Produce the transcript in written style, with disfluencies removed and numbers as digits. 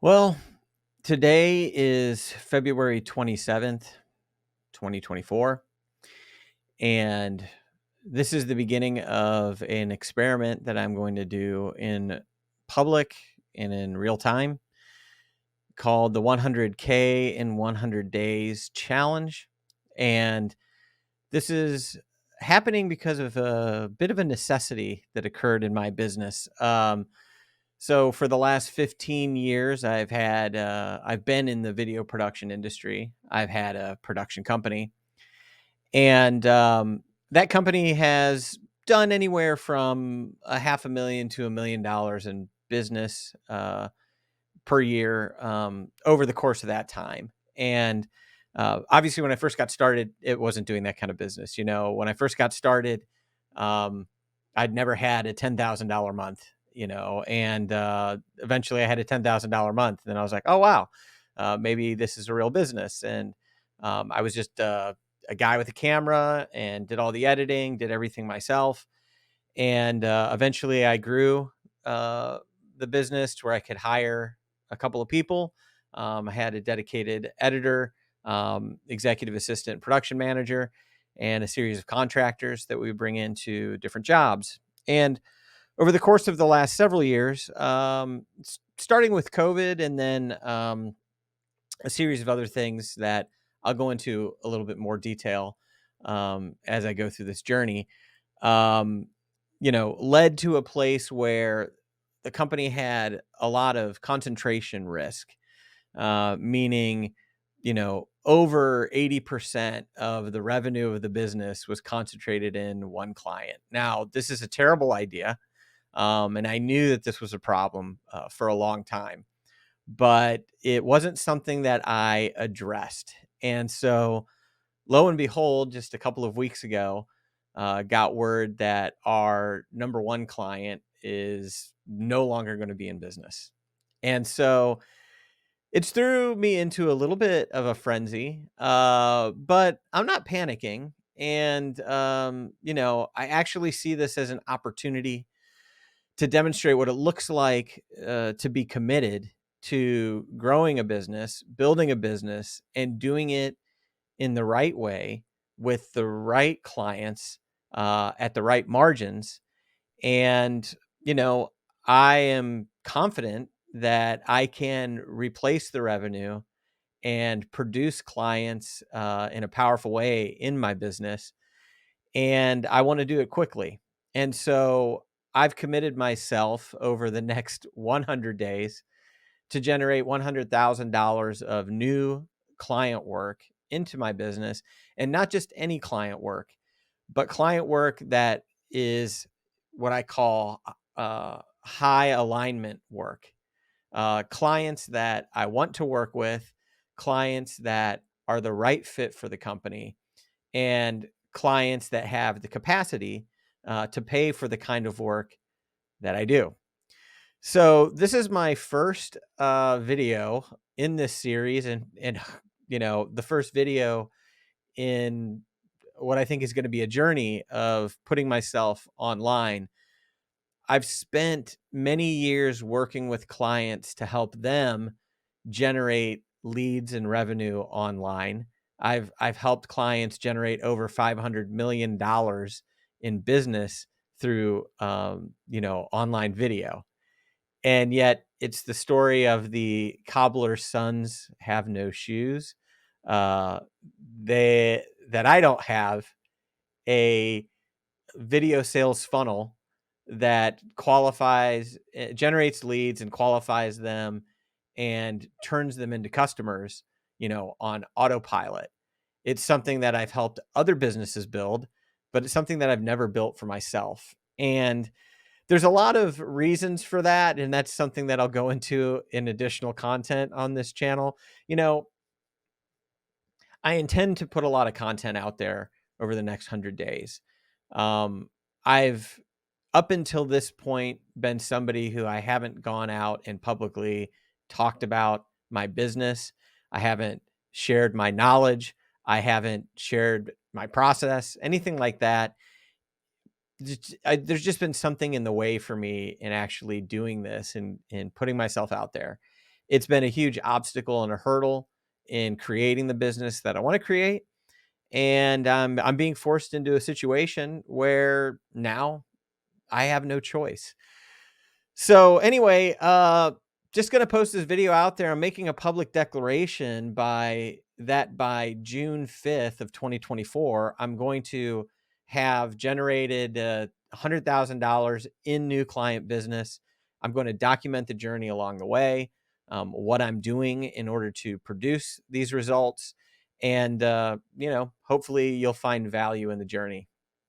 Well, today is February 27th, 2024, and this is the beginning of an experiment that I'm going to do in public and in real time called the 100K in 100 Days Challenge. And this is happening because of a bit of a necessity that occurred in my business. So for the last 15 years, I've been in the video production industry. I've had a production company, and that company has done anywhere from a half a million to $1 million in business per year over the course of that time. And obviously, when I first got started, it wasn't doing that kind of business. When I first got started, um, I'd never had a $10,000 month. And eventually I had a $10,000 month. And I was like, oh wow, maybe this is a real business. And I was just a guy with a camera and did all the editing, did everything myself. And eventually I grew the business to where I could hire a couple of people. I had a dedicated editor, executive assistant, production manager, and a series of contractors that we would bring into different jobs. And over the course of the last several years, starting with COVID and then a series of other things that I'll go into a little bit more detail as I go through this journey, um, led to a place where the company had a lot of concentration risk, meaning, over 80% of the revenue of the business was concentrated in one client. Now, this is a terrible idea. And I knew that this was a problem for a long time, but it wasn't something that I addressed. And so, lo and behold, just a couple of weeks ago, got word that our number one client is no longer going to be in business. And so it's threw me into a little bit of a frenzy, but I'm not panicking. And, I actually see this as an opportunity to demonstrate what it looks like to be committed to growing a business, building a business, and doing it in the right way with the right clients at the right margins. And, I am confident that I can replace the revenue and produce clients in a powerful way in my business. And I want to do it quickly. And so I've committed myself over the next 100 days to generate $100,000 of new client work into my business, and not just any client work, but client work that is what I call high alignment work. Clients that I want to work with, clients that are the right fit for the company, and clients that have the capacity to pay for the kind of work that I do. So this is my first video in this series, and the first video in what I think is going to be a journey of putting myself online. I've spent many years working with clients to help them generate leads and revenue online. I've helped clients generate over $500 million in business through online video. And yet it's the story of the cobbler's sons have no shoes. Uh, they that I don't have a video sales funnel that generates leads and qualifies them and turns them into customers, on autopilot. It's something that I've helped other businesses build, but it's something that I've never built for myself. And there's a lot of reasons for that. And that's something that I'll go into in additional content on this channel. I intend to put a lot of content out there over the next 100 days. I've up until this point been somebody who I haven't gone out and publicly talked about my business. I haven't shared my knowledge. I haven't shared my process, anything like that. There's just been something in the way for me in actually doing this and putting myself out there. it's been a huge obstacle and a hurdle in creating the business that I want to create. And I'm being forced into a situation where now I have no choice. So anyway, just gonna post this video out there. I'm making a public declaration by June 5th of 2024, I'm going to have generated $100,000 in new client business. I'm going to document the journey along the way, what I'm doing in order to produce these results, and hopefully you'll find value in the journey.